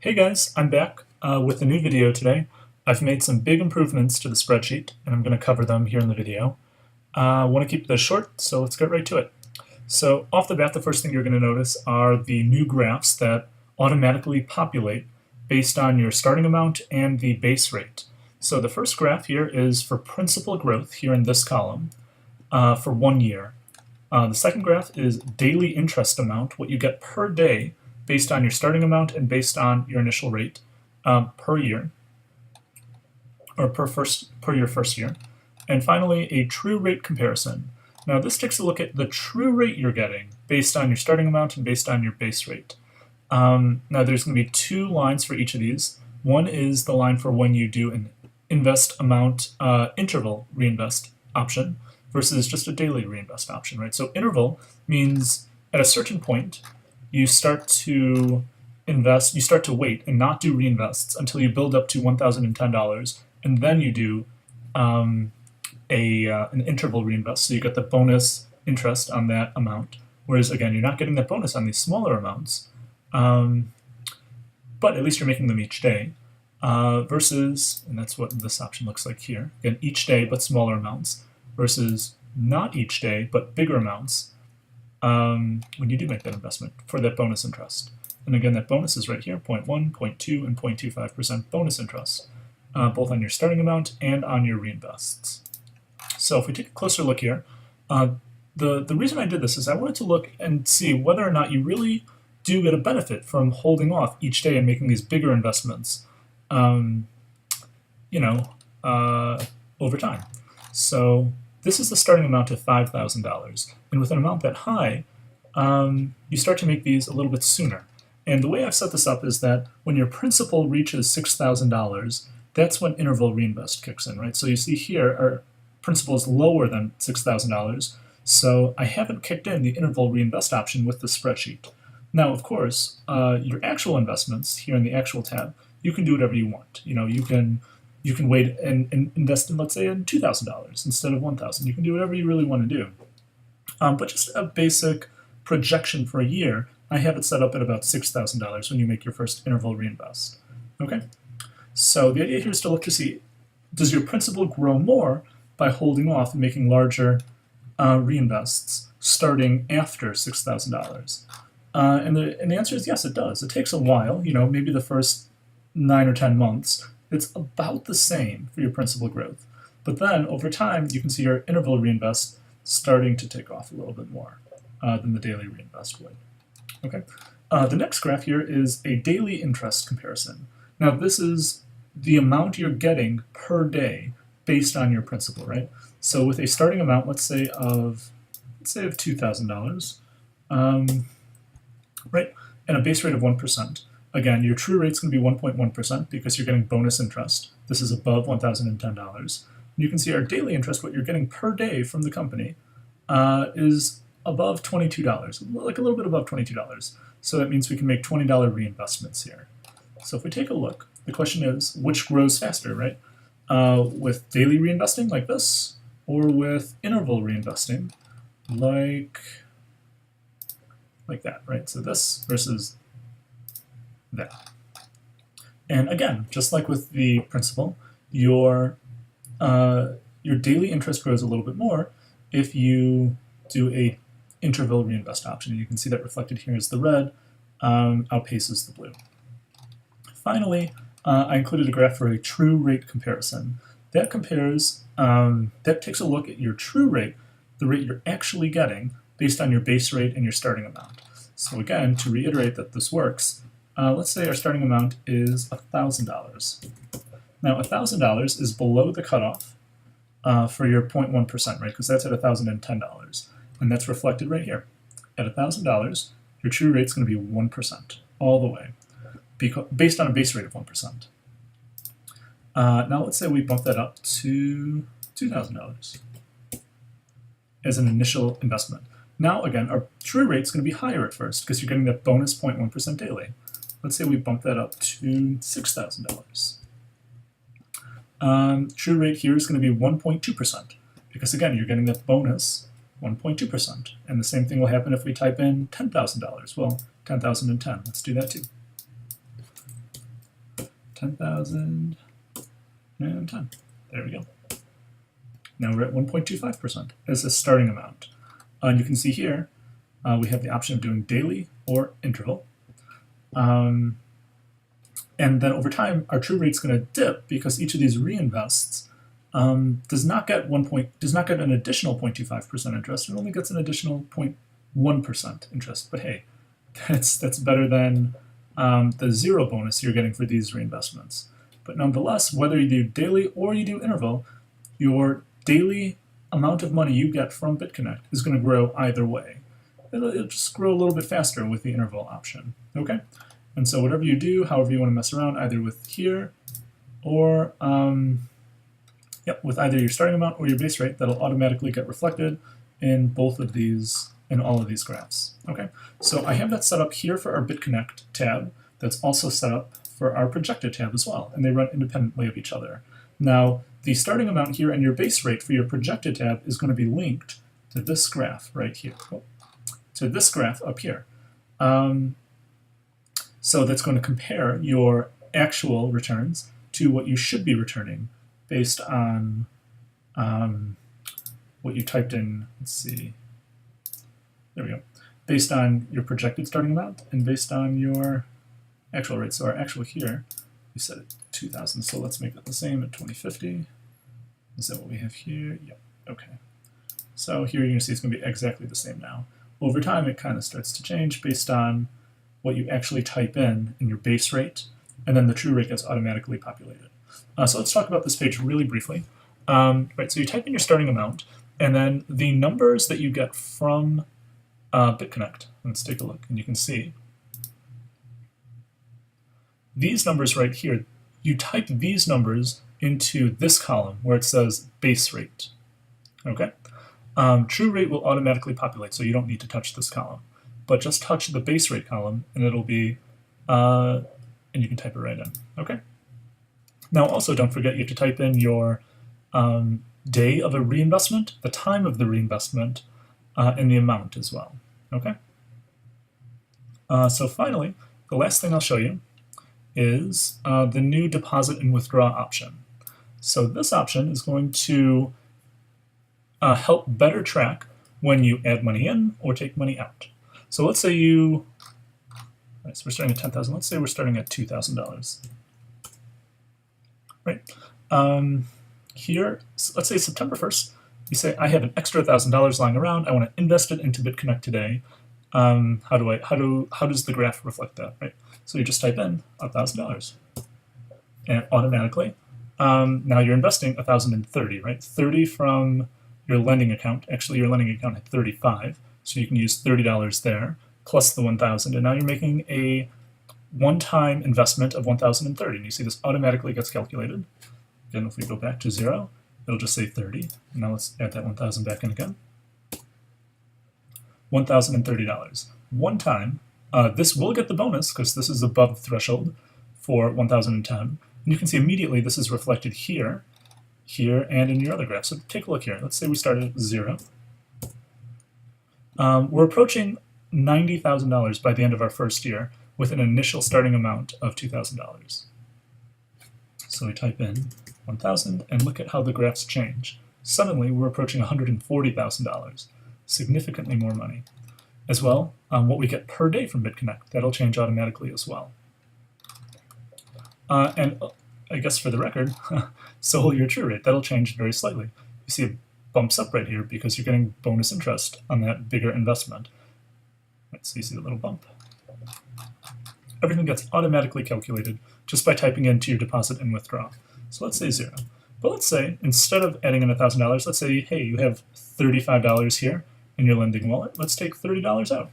Hey guys, I'm back with a new video today. I've made some big improvements to the spreadsheet, and I'm going to cover them here in the video. I want to keep this short, so let's get right to it. So off the bat, the first thing you're going to notice are the new graphs that automatically populate based on your starting amount and the base rate. So the first graph here is for principal growth here in this column for 1 year. The second graph is daily interest amount, what you get per day based on your starting amount and based on your initial rate per year, or per your first year. And finally, a true rate comparison. Now this takes a look at the true rate you're getting based on your starting amount and based on your base rate. Now there's going to be two lines for each of these. One is the line for when you do an invest amount interval reinvest option versus just a daily reinvest option, right? So interval means at a certain point, you start to invest, you start to wait and not do reinvests until you build up to $1,010, and then you do an interval reinvest, so you get the bonus interest on that amount. Whereas again, you're not getting that bonus on these smaller amounts, but at least you're making them each day. Versus, and that's what this option looks like here, again, each day but smaller amounts, versus not each day but bigger amounts when you do make that investment for that bonus interest. And again, that bonus is right here, 0.1, 0.2, and 0.25% bonus interest, both on your starting amount and on your reinvests. So if we take a closer look here, the reason I did this is I wanted to look and see whether or not you really do get a benefit from holding off each day and making these bigger investments, over time. So this is the starting amount of $5,000. And with an amount that high, you start to make these a little bit sooner. And the way I've set this up is that when your principal reaches $6,000, that's when interval reinvest kicks in, right? So you see here our principal is lower than $6,000, so I haven't kicked in the interval reinvest option with the spreadsheet. Now, of course, your actual investments here in the actual tab, you can do whatever you want. You can wait and invest in, let's say, in $2,000 instead of $1,000. You can do whatever you really want to do. But just a basic projection for a year, I have it set up at about $6,000 when you make your first interval reinvest. Okay, so the idea here is to look to see, does your principal grow more by holding off and making larger reinvests starting after $6,000? And the answer is yes, it does. It takes a while, maybe the first 9 or 10 months. It's about the same for your principal growth. But then over time, you can see your interval reinvest starting to take off a little bit more than the daily reinvest would. Okay. The next graph here is a daily interest comparison. Now this is the amount you're getting per day based on your principal, right? So with a starting amount, let's say of $2,000, right, and a base rate of 1%. Again, your true rate is going to be 1.1% because you're getting bonus interest. This is above $1,010. You can see our daily interest, what you're getting per day from the company, is above $22, like a little bit above $22. So that means we can make $20 reinvestments here. So if we take a look, the question is, which grows faster, right? With daily reinvesting like this, or with interval reinvesting like that, right? So this versus that. And again, just like with the principal, your daily interest grows a little bit more if you do a interval reinvest option. And you can see that reflected here as the red outpaces the blue. Finally, I included a graph for a true rate comparison. That compares, that takes a look at your true rate, the rate you're actually getting based on your base rate and your starting amount. So again, to reiterate that this works, let's say our starting amount is $1,000. Now $1,000 is below the cutoff for your 0.1%, right? Because that's at $1,010. And that's reflected right here. At $1,000, your true rate is going to be 1% all the way, based on a base rate of 1%. Now let's say we bump that up to $2,000 as an initial investment. Now again, our true rate is going to be higher at first because you're getting that bonus 0.1% daily. Let's say we bump that up to $6,000. True rate here is going to be 1.2% because again, you're getting that bonus 1.2%. And the same thing will happen if we type in $10,000. Well, 10,010. Let's do that too. 10,000 and 10. There we go. Now we're at 1.25% as a starting amount. And you can see here, we have the option of doing daily or interval. And then over time, our true rate's going to dip because each of these reinvests does not get an additional 0.25% interest. It only gets an additional 0.1% interest. But hey, that's better than the zero bonus you're getting for these reinvestments. But nonetheless, whether you do daily or you do interval, your daily amount of money you get from Bitconnect is going to grow either way. It'll just grow a little bit faster with the interval option. Okay? And so whatever you do, however you want to mess around, either with here or with either your starting amount or your base rate, that'll automatically get reflected in both of these, in all of these graphs. Okay? So I have that set up here for our Bitconnect tab. That's also set up for our projected tab as well, and they run independently of each other. Now, the starting amount here and your base rate for your projected tab is going to be linked to this graph right here, to this graph up here. So that's going to compare your actual returns to what you should be returning based on what you typed in. Let's see. There we go. Based on your projected starting amount and based on your actual rate. So our actual here, we set it 2,000. So let's make it the same at 2050. Is that what we have here? Yep. Okay. So here you're going to see it's going to be exactly the same now. Over time, it kind of starts to change based on what you actually type in your base rate, and then the true rate gets automatically populated. So let's talk about this page really briefly. Right, so you type in your starting amount, and then the numbers that you get from Bitconnect. Let's take a look, and you can see these numbers right here. You type these numbers into this column where it says base rate. Okay? True rate will automatically populate, so you don't need to touch this column. But just touch the base rate column, and it'll be, and you can type it right in. Okay? Now also don't forget you have to type in your day of a reinvestment, the time of the reinvestment, and the amount as well. Okay? So finally, the last thing I'll show you is the new deposit and withdraw option. So this option is going to help better track when you add money in or take money out. So let's say so we're starting at 10,000. Let's say we're starting at $2,000. Right. Here, let's say September 1st, you say, I have an extra $1,000 lying around. I want to invest it into Bitconnect today. How does the graph reflect that? Right. So you just type in $1,000, and automatically, now you're investing 1,030, right? 30 from your lending account. Actually, your lending account had 35, so you can use $30 there plus the 1,000, and now you're making a one-time investment of 1,030. And you see this automatically gets calculated. Again, if we go back to 0, it'll just say 30. Now let's add that 1,000 back in again. $1,030. One time. This will get the bonus because this is above the threshold for 1,010. And you can see immediately this is reflected here, here, and in your other graph. So take a look here. Let's say we started at 0. We're approaching $90,000 by the end of our first year with an initial starting amount of $2,000. So we type in 1,000 and look at how the graphs change. Suddenly we're approaching $140,000, significantly more money. As well, what we get per day from Bitconnect, that'll change automatically as well. And I guess for the record, so will your true rate. That'll change very slightly. You see it bumps up right here because you're getting bonus interest on that bigger investment. Right, so you see the little bump. Everything gets automatically calculated just by typing into your deposit and withdraw. So let's say 0. But let's say, instead of adding in $1,000, let's say, hey, you have $35 here in your lending wallet. Let's take $30 out.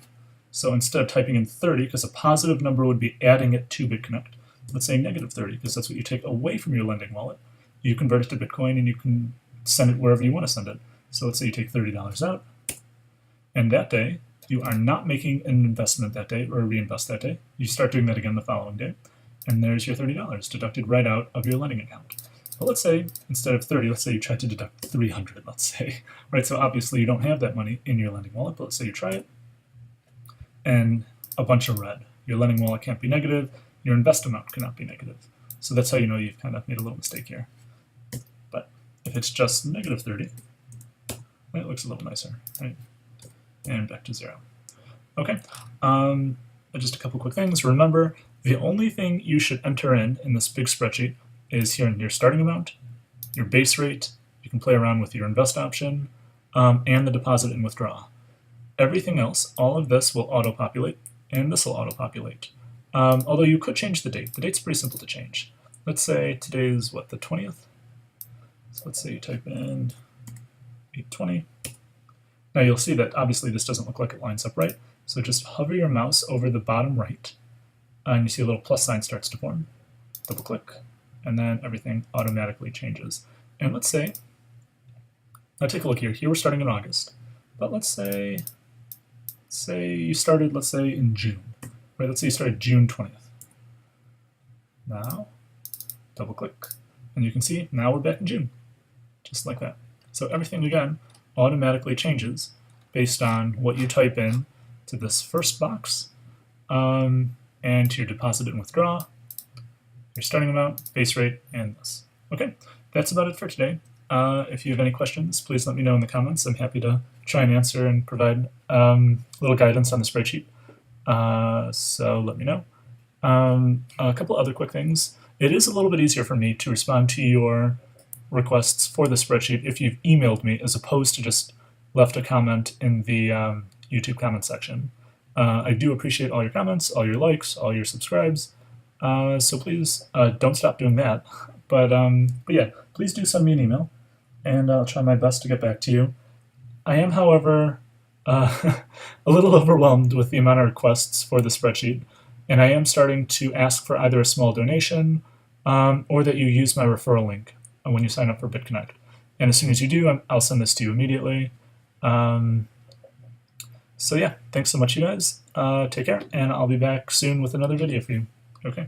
So instead of typing in 30, because a positive number would be adding it to Bitconnect, let's say negative 30, because that's what you take away from your lending wallet. You convert it to Bitcoin, and you can send it wherever you want to send it. So let's say you take $30 out, and that day, you are not making an investment that day or a reinvest that day. You start doing that again the following day, and there's your $30 deducted right out of your lending account. But let's say, instead of 30, let's say you try to deduct 300, let's say. Right, so obviously you don't have that money in your lending wallet, but let's say you try it, and a bunch of red. Your lending wallet can't be negative, your invest amount cannot be negative. So that's how you know you've kind of made a little mistake here. But if it's just negative 30, it looks a little nicer, right? And back to 0. Okay, just a couple quick things. Remember, the only thing you should enter in this big spreadsheet is here in your starting amount, your base rate. You can play around with your invest option, and the deposit and withdraw. Everything else, all of this will auto-populate, and this will auto-populate. Although you could change the date. The date's pretty simple to change. Let's say today's, what, the 20th? So let's say you type in 8/20. Now you'll see that obviously this doesn't look like it lines up right. So just hover your mouse over the bottom right, and you see a little plus sign starts to form. Double click, and then everything automatically changes. And let's say, now take a look here. Here we're starting in August, but let's say you started, let's say in June, right? Let's say you started June 20th. Now, double click, and you can see now we're back in June, just like that. So everything again automatically changes based on what you type in to this first box, and to your deposit and withdraw, your starting amount, base rate, and this. Okay, that's about it for today. If you have any questions, please let me know in the comments. I'm happy to try and answer and provide a little guidance on the spreadsheet. So let me know. A couple other quick things. It is a little bit easier for me to respond to your requests for the spreadsheet if you've emailed me as opposed to just left a comment in the YouTube comment section. I do appreciate all your comments, all your likes, all your subscribes, so please don't stop doing that. But yeah, please do send me an email, and I'll try my best to get back to you. I am, however, a little overwhelmed with the amount of requests for the spreadsheet, and I am starting to ask for either a small donation or that you use my referral link when you sign up for Bitconnect. And as soon as you do, I'll send this to you immediately. So yeah, thanks so much, you guys. Take care, and I'll be back soon with another video for you. Okay.